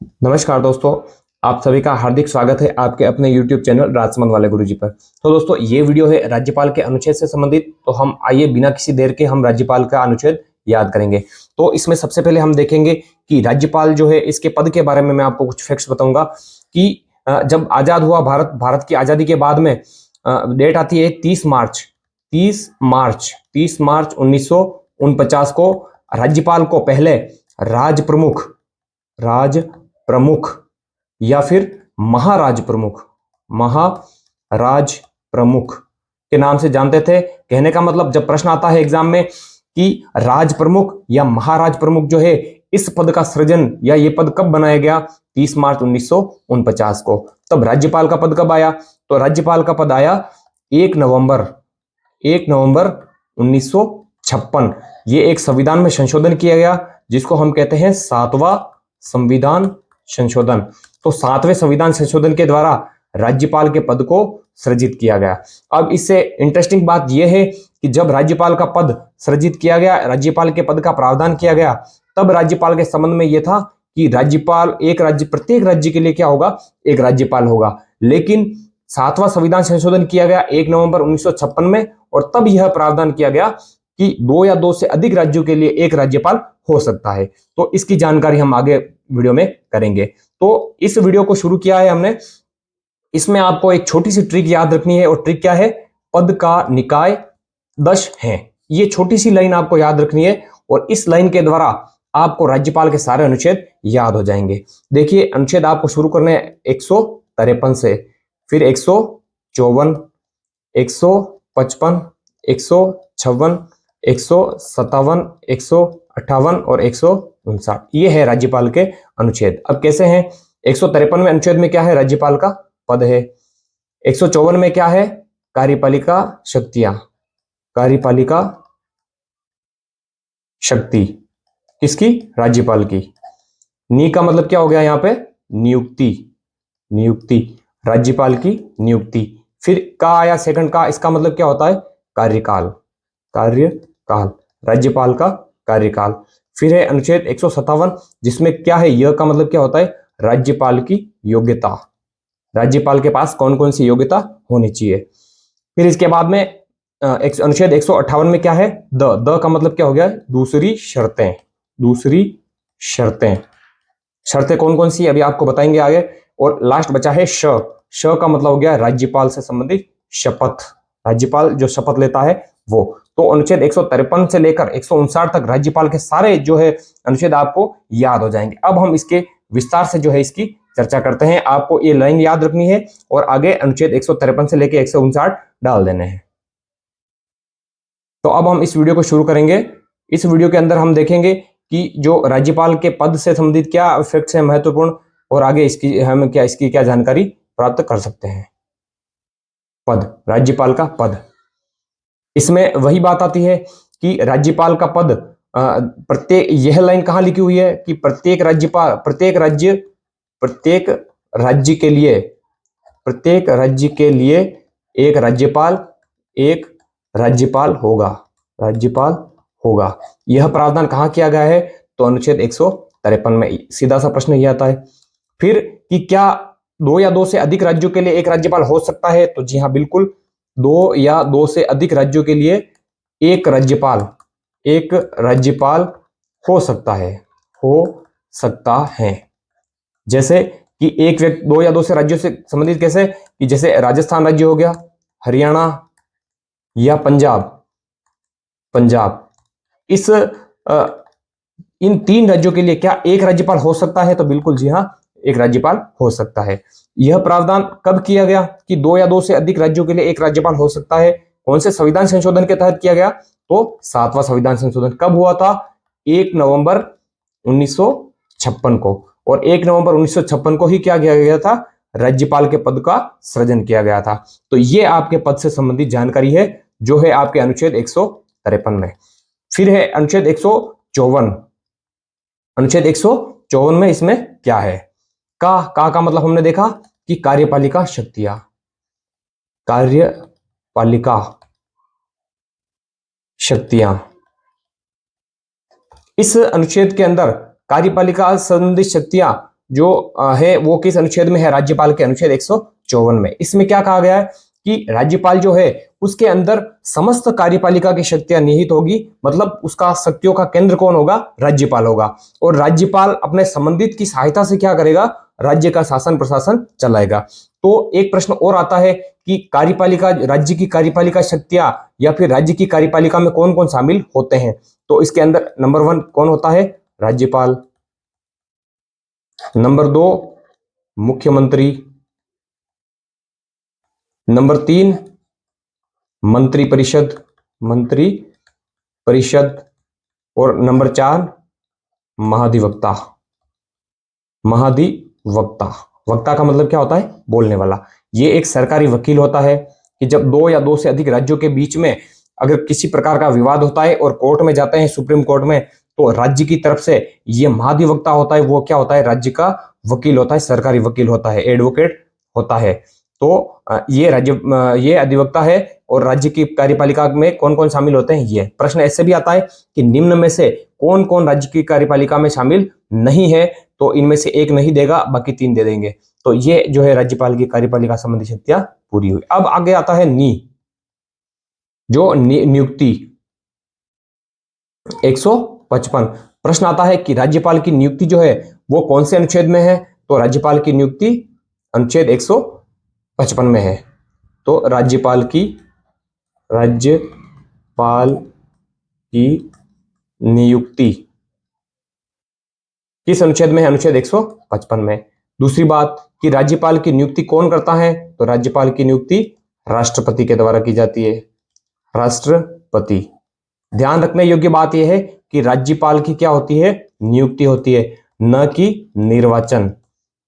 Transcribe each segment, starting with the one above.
नमस्कार दोस्तों, आप सभी का हार्दिक स्वागत है आपके अपने YouTube चैनल राजसमंद वाले गुरुजी पर। तो दोस्तों, ये वीडियो है राज्यपाल के अनुच्छेद से संबंधित। तो हम आइए बिना किसी देर के हम राज्यपाल का अनुच्छेद याद करेंगे। तो इसमें सबसे पहले हम देखेंगे कि राज्यपाल जो है इसके पद के बारे में मैं आपको कुछ फैक्ट्स बताऊंगा कि जब आजाद हुआ भारत की आजादी के बाद में डेट आती है 30 मार्च 1949 को राज्यपाल को पहले राज प्रमुख या फिर महाराज प्रमुख के नाम से जानते थे। कहने का मतलब जब प्रश्न आता है एग्जाम में कि राज प्रमुख या महाराज प्रमुख जो है इस पद का सृजन या ये पद कब बनाया गया, 30 मार्च 1949 को। तब राज्यपाल का पद कब आया? तो राज्यपाल का पद आया 1 नवंबर 1956। ये एक संविधान में संशोधन किया गया जिसको हम कहते हैं 7वां संविधान संशोधन। तो 7वें संविधान संशोधन के द्वारा राज्यपाल के पद को सृजित किया गया। अब इससे इंटरेस्टिंग बात यह है कि जब राज्यपाल का पद सृजित किया गया, राज्यपाल के पद का प्रावधान किया गया, तब राज्यपाल के संबंध में यह था कि राज्यपाल प्रत्येक राज्य के लिए क्या होगा, एक राज्यपाल होगा। लेकिन 7वां संविधान संशोधन किया गया 1 नवंबर 1956 में, और तब यह प्रावधान किया गया कि 2 या 2 से अधिक राज्यों के लिए एक राज्यपाल हो सकता है। तो इसकी जानकारी हम आगे वीडियो में करेंगे। तो इस वीडियो को शुरू किया है हमने, इसमें आपको एक छोटी सी ट्रिक याद रखनी है, और ट्रिक क्या है? पद का निकाय 10 है। ये छोटी सी लाइन आपको याद रखनी है, और इस लाइन के द्वारा आपको राज्यपाल के सारे अनुच्छेद याद हो जाएंगे। देखिए, अनुच्छेद आपको शुरू करने 153 से, फिर 154, 155, 156, 157, 158 और 159। ये है राज्यपाल के अनुच्छेद। अब कैसे हैं? 153 में अनुच्छेद में क्या है? राज्यपाल का पद है। 154 में क्या है? कार्यपालिका शक्तियां। कार्यपालिका शक्ति किसकी? राज्यपाल की। नी का मतलब क्या हो गया यहाँ पे? नियुक्ति, राज्यपाल की नियुक्ति। फिर का आया सेकंड का, इसका मतलब क्या होता है? कार्यकाल, राज्यपाल का कार्यकाल। फिर है अनुच्छेद 157, जिसमें क्या है? यह का मतलब क्या होता है? राज्यपाल की योग्यता, राज्यपाल के पास कौन कौन सी योग्यता होनी चाहिए। फिर इसके बाद में अनुच्छेद 158 में क्या है? द का मतलब क्या हो गया? दूसरी शर्तें कौन कौन सी अभी आपको बताएंगे आगे। और लास्ट बचा है श का मतलब हो गया राज्यपाल से संबंधित शपथ, राज्यपाल जो शपथ लेता है वो। तो अनुच्छेद 153 से लेकर 159 तक राज्यपाल के सारे जो है अनुच्छेद आपको याद हो जाएंगे। अब हम इसके विस्तार से जो है इसकी चर्चा करते हैं। आपको ये लाइन याद रखनी है और आगे अनुच्छेद 153 से लेकर 159 डाल देने हैं। तो अब हम इस वीडियो को शुरू करेंगे। इस वीडियो के अंदर हम देखेंगे कि जो राज्यपाल के पद से संबंधित क्या फैक्ट्स हैं महत्वपूर्ण, और आगे इसकी क्या जानकारी प्राप्त कर सकते हैं। पद, राज्यपाल का पद, इसमें वही बात आती है कि राज्यपाल का पद प्रत्येक, यह लाइन कहां लिखी हुई है कि प्रत्येक राज्य के लिए एक राज्यपाल होगा। यह प्रावधान कहां किया गया है? तो अनुच्छेद 153 में। सीधा सा प्रश्न यह आता है। फिर कि क्या 2 या 2 से अधिक राज्यों के लिए एक राज्यपाल हो सकता है? तो जी हां, बिल्कुल, 2 या 2 से अधिक राज्यों के लिए एक राज्यपाल हो सकता है। जैसे कि एक व्यक्ति 2 या 2 से राज्यों से संबंधित कैसे? कि जैसे राजस्थान राज्य हो गया, हरियाणा या पंजाब। इन 3 राज्यों के लिए क्या एक राज्यपाल हो सकता है? तो बिल्कुल जी हां, एक राज्यपाल हो सकता है। यह प्रावधान कब किया गया कि 2 या 2 से अधिक राज्यों के लिए एक राज्यपाल हो सकता है? कौन से संविधान संशोधन के तहत किया गया? तो 7वां संविधान संशोधन। कब हुआ था? 1 नवंबर 1956 को। और 1 नवंबर 1956 को ही क्या किया गया था? राज्यपाल के पद का सृजन किया गया था। तो ये आपके पद से संबंधित जानकारी है जो है आपके अनुच्छेद 153 में। फिर है अनुच्छेद 154। अनुच्छेद 154 में इसमें क्या है? का मतलब हमने देखा कि कार्यपालिका शक्तियां, इस अनुच्छेद के अंदर कार्यपालिका संबंधित शक्तियां जो है वो किस अनुच्छेद में है? राज्यपाल के अनुच्छेद 154 में। इसमें क्या कहा गया है कि राज्यपाल जो है उसके अंदर समस्त कार्यपालिका की शक्तियां निहित होगी, मतलब उसका शक्तियों का केंद्र कौन होगा? राज्यपाल होगा। और राज्यपाल अपने संबंधित की सहायता से क्या करेगा? राज्य का शासन प्रशासन चलाएगा। तो एक प्रश्न और आता है कि कार्यपालिका, राज्य की कार्यपालिका शक्तियां या फिर राज्य की कार्यपालिका में कौन कौन शामिल होते हैं? तो इसके अंदर नंबर 1 कौन होता है? राज्यपाल। नंबर 2 मुख्यमंत्री। नंबर 3 मंत्रिपरिषद, मंत्री परिषद। और नंबर 4 महाधिवक्ता। महाधिवक्ता, वक्ता का मतलब क्या होता है? बोलने वाला। ये एक सरकारी वकील होता है कि जब 2 या 2 से अधिक राज्यों के बीच में अगर किसी प्रकार का विवाद होता है और कोर्ट में जाते हैं, सुप्रीम कोर्ट में, तो राज्य की तरफ से ये महाधिवक्ता होता है, वो क्या होता है? राज्य का वकील होता है, सरकारी वकील होता है, एडवोकेट होता है। तो ये अधिवक्ता है। और राज्य की कार्यपालिका में कौन कौन शामिल होते हैं? ये प्रश्न ऐसे भी आता है कि निम्न में से कौन कौन राज्य की कार्यपालिका में शामिल नहीं है? तो इनमें से एक नहीं देगा, बाकी 3 दे देंगे। तो ये जो है राज्यपाल की कार्यपालिका संबंधी शक्तियां पूरी हुई। अब आगे आता है जो नियुक्ति 155। प्रश्न आता है कि राज्यपाल की नियुक्ति जो है वो कौन से अनुच्छेद में है? तो राज्यपाल की नियुक्ति अनुच्छेद 155 में है। तो राज्यपाल की नियुक्ति किस अनुच्छेद में है? अनुच्छेद 155 में। दूसरी बात कि राज्यपाल की नियुक्ति कौन करता है? तो राज्यपाल की नियुक्ति राष्ट्रपति के द्वारा की जाती है, राष्ट्रपति। ध्यान रखने योग्य बात यह है कि राज्यपाल की क्या होती है? नियुक्ति होती है, न कि निर्वाचन।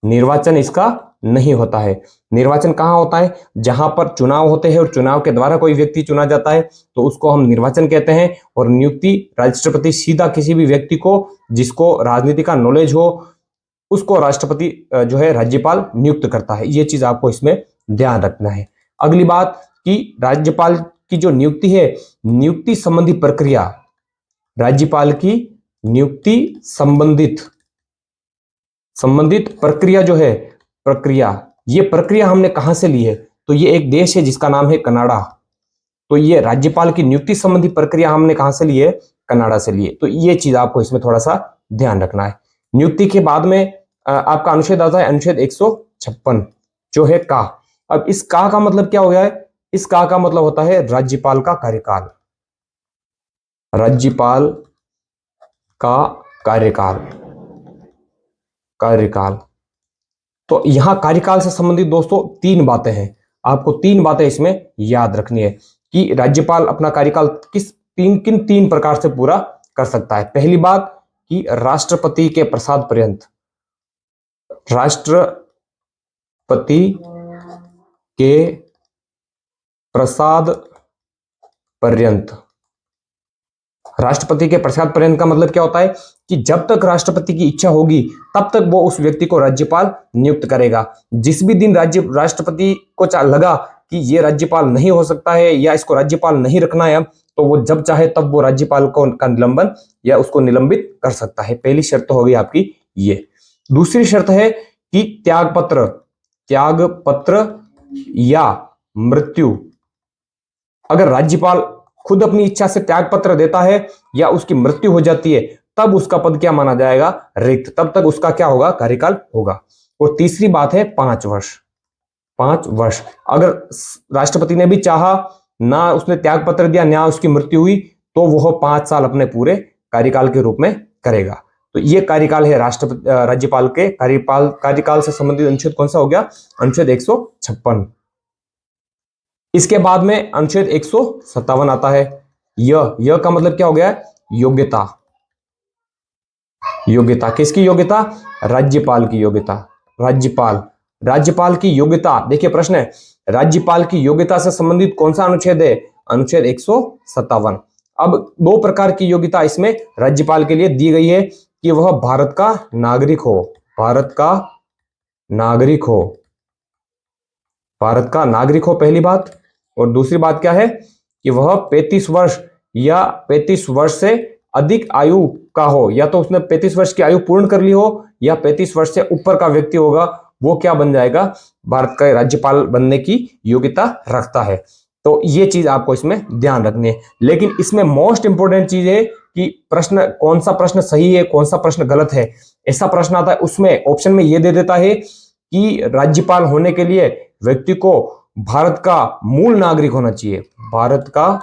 निर्वाचन इसका नहीं होता है। निर्वाचन कहां होता है? जहां पर चुनाव होते हैं और चुनाव के द्वारा कोई व्यक्ति चुना जाता है, तो उसको हम निर्वाचन कहते हैं। और नियुक्ति राष्ट्रपति सीधा किसी भी व्यक्ति को जिसको राजनीति का नॉलेज हो उसको राष्ट्रपति जो है राज्यपाल नियुक्त करता है। ये चीज आपको इसमें ध्यान रखना है। अगली बात कि राज्यपाल की जो नियुक्ति है, नियुक्ति संबंधी प्रक्रिया, राज्यपाल की नियुक्ति संबंधित प्रक्रिया जो है, ये प्रक्रिया हमने कहां से ली है? तो ये एक देश है जिसका नाम है कनाडा। तो ये राज्यपाल की नियुक्ति संबंधी प्रक्रिया हमने कहां से ली है? कनाडा से लिए। तो ये चीज आपको इसमें थोड़ा सा ध्यान रखना है। नियुक्ति के बाद में आपका अनुच्छेद आता है अनुच्छेद 156 जो है का। अब इस का मतलब क्या हो गया है? इस का मतलब होता है राज्यपाल का कार्यकाल। राज्यपाल का कार्यकाल। तो यहां कार्यकाल से संबंधित दोस्तों 3 बातें हैं, आपको 3 बातें इसमें याद रखनी है कि राज्यपाल अपना कार्यकाल किन 3 प्रकार से पूरा कर सकता है। पहली बात कि राष्ट्रपति के प्रसाद पर्यंत, राष्ट्रपति के प्रसाद पर्यंत। राष्ट्रपति के प्रसाद पर्यंत का मतलब क्या होता है कि जब तक राष्ट्रपति की इच्छा होगी तब तक वो उस व्यक्ति को राज्यपाल नियुक्त करेगा। जिस भी दिन राष्ट्रपति को लगा कि ये राज्यपाल नहीं हो सकता है या इसको राज्यपाल नहीं रखना है अब, तो वो जब चाहे तब वो राज्यपाल का निलंबन या उसको निलंबित कर सकता है। पहली शर्त तो होगी आपकी ये। दूसरी शर्त है कि त्याग पत्र या मृत्यु। अगर राज्यपाल खुद अपनी इच्छा से त्याग पत्र देता है या उसकी मृत्यु हो जाती है तब उसका पद क्या माना जाएगा? रिक्त। तब तक उसका क्या होगा? कार्यकाल होगा। और तीसरी बात है 5 वर्ष। 5 वर्ष अगर राष्ट्रपति ने भी चाहा, ना उसने त्याग पत्र दिया ना उसकी मृत्यु हुई, तो वह 5 साल अपने पूरे कार्यकाल के रूप में करेगा। तो ये कार्यकाल है राज्यपाल के कार्यकाल से संबंधित अनुच्छेद कौन सा हो गया? अनुच्छेद 156। इसके बाद में अनुच्छेद 157 आता है। यह का मतलब क्या हो गया? योग्यता। किसकी योग्यता? राज्यपाल की योग्यता। राज्यपाल की योग्यता। देखिए प्रश्न है, राज्यपाल की योग्यता से संबंधित कौन सा अनुच्छेद है? अनुच्छेद 157। अब 2 प्रकार की योग्यता इसमें राज्यपाल के लिए दी गई है कि वह भारत का नागरिक हो। भारत का नागरिक हो पहली बात। और दूसरी बात क्या है कि वह 35 वर्ष या 35 वर्ष से अधिक आयु का हो, या तो उसने 35 वर्ष की आयु पूर्ण कर ली हो, या 35 वर्ष से ऊपर का व्यक्ति होगा, वो क्या बन जाएगा, भारत का राज्यपाल बनने की योग्यता रखता है। तो ये चीज आपको इसमें ध्यान रखनी है। लेकिन इसमें मोस्ट इंपोर्टेंट चीज है कि प्रश्न, कौन सा प्रश्न सही है, कौन सा प्रश्न गलत है। ऐसा प्रश्न आता है, उसमें ऑप्शन में ये दे देता है कि राज्यपाल होने के लिए व्यक्ति को भारत का मूल नागरिक होना चाहिए, भारत का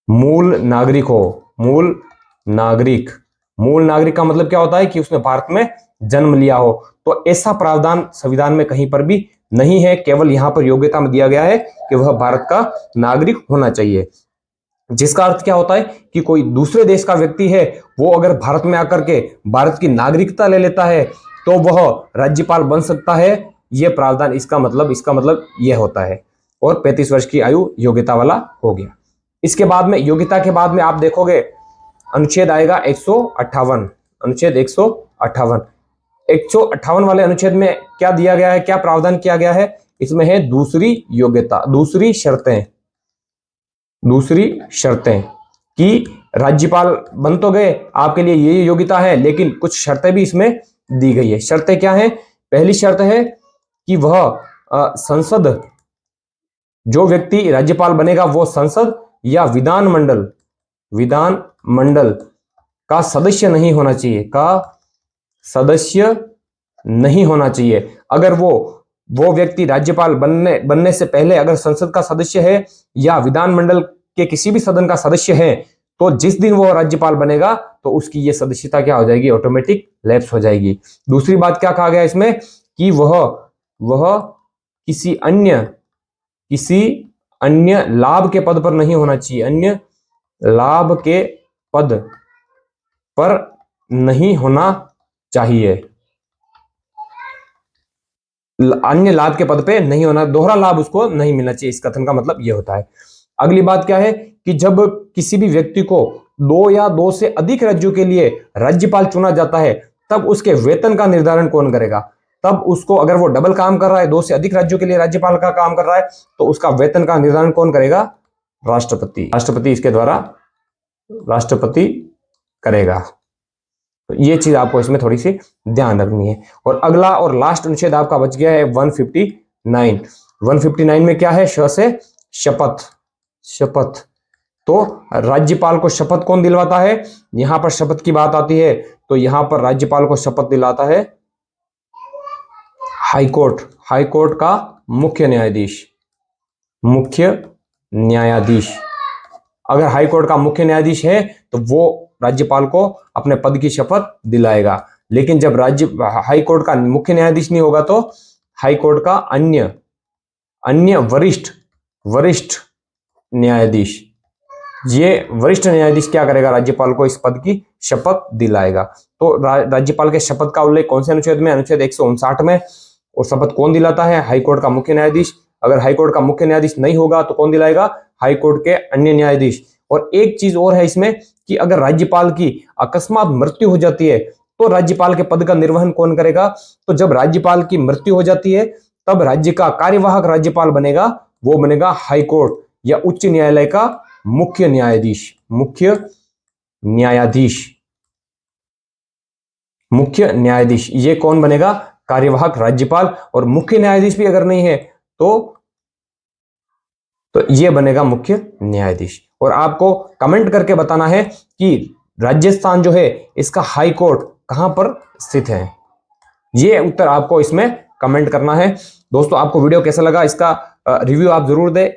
मूल नागरिक हो। मूल नागरिक, मूल नागरिक का मतलब क्या होता है कि उसने भारत में जन्म लिया हो। तो ऐसा प्रावधान संविधान में कहीं पर भी नहीं है, केवल यहां पर योग्यता में दिया गया है कि वह भारत का नागरिक होना चाहिए। जिसका अर्थ क्या होता है कि कोई दूसरे देश का व्यक्ति है, वो अगर भारत में आकर के भारत की नागरिकता ले लेता है तो वह राज्यपाल बन सकता है। यह प्रावधान, इसका मतलब यह होता है। और 35 वर्ष की आयु योग्यता वाला हो गया। इसके बाद में, योग्यता के बाद में आप देखोगे अनुच्छेद आएगा 158, अनुच्छेद 158। 158 वाले अनुच्छेद में क्या दिया गया है, क्या प्रावधान किया गया है, इसमें है दूसरी योग्यता, दूसरी शर्तें कि राज्यपाल बन तो गए, आपके लिए ये योग्यता है, लेकिन कुछ शर्तें भी इसमें दी गई है। शर्तें क्या है? पहली शर्त है कि वह संसद, जो व्यक्ति राज्यपाल बनेगा वो संसद या विधानमंडल का सदस्य नहीं होना चाहिए, अगर वो व्यक्ति राज्यपाल बनने से पहले अगर संसद का सदस्य है या विधानमंडल के किसी भी सदन का सदस्य है, तो जिस दिन वो राज्यपाल बनेगा तो उसकी ये सदस्यता क्या हो जाएगी, ऑटोमेटिक लैप्स हो जाएगी। दूसरी बात क्या कहा गया इसमें कि वह किसी अन्य लाभ के पद पर नहीं होना चाहिए, अन्य लाभ के पद पर नहीं होना चाहिए, अन्य लाभ के पद पे नहीं होना, दोहरा लाभ उसको नहीं मिलना चाहिए। इस कथन का मतलब यह होता है। अगली बात क्या है कि जब किसी भी व्यक्ति को 2 या 2 से अधिक राज्यों के लिए राज्यपाल चुना जाता है, तब उसके वेतन का निर्धारण कौन करेगा? तब उसको, अगर वो डबल काम कर रहा है, 2 से अधिक राज्यों के लिए राज्यपाल का काम कर रहा है, तो उसका वेतन का निर्धारण कौन करेगा? राष्ट्रपति इसके द्वारा राष्ट्रपति करेगा। तो ये चीज आपको इसमें थोड़ी सी ध्यान रखनी है। और अगला और लास्ट अनुच्छेद आपका बच गया है 159। 159 में क्या है? श से शपथ। तो राज्यपाल को शपथ कौन दिलवाता है? यहां पर शपथ की बात आती है तो यहां पर राज्यपाल को शपथ दिलाता है हाईकोर्ट का मुख्य न्यायाधीश। अगर हाईकोर्ट का मुख्य न्यायाधीश है तो वो राज्यपाल को अपने पद की शपथ दिलाएगा। लेकिन जब हाईकोर्ट का मुख्य न्यायाधीश नहीं होगा तो हाईकोर्ट का अन्य वरिष्ठ न्यायाधीश, ये वरिष्ठ न्यायाधीश क्या करेगा? राज्यपाल को इस पद की शपथ दिलाएगा। तो राज्यपाल के शपथ का उल्लेख कौन से अनुच्छेद में? अनुच्छेद 159 में। और शपथ कौन दिलाता है? हाईकोर्ट का मुख्य न्यायाधीश। अगर हाईकोर्ट का मुख्य न्यायाधीश नहीं होगा तो कौन दिलाएगा? हाईकोर्ट के अन्य न्यायाधीश। और एक चीज और है इसमें कि अगर राज्यपाल की अकस्मात मृत्यु हो जाती है तो राज्यपाल के पद का निर्वहन कौन करेगा? तो जब राज्यपाल की मृत्यु हो जाती है तब राज्य का राज्यपाल बनेगा, वो बनेगा हाईकोर्ट या उच्च न्यायालय का मुख्य न्यायाधीश। ये कौन बनेगा? कार्यवाहक राज्यपाल। और मुख्य न्यायाधीश भी अगर नहीं है तो ये बनेगा मुख्य न्यायाधीश। और आपको कमेंट करके बताना है कि राजस्थान जो है इसका हाई कोर्ट कहां पर स्थित है। ये उत्तर आपको इसमें कमेंट करना है। दोस्तों, आपको वीडियो कैसा लगा इसका रिव्यू आप जरूर दें।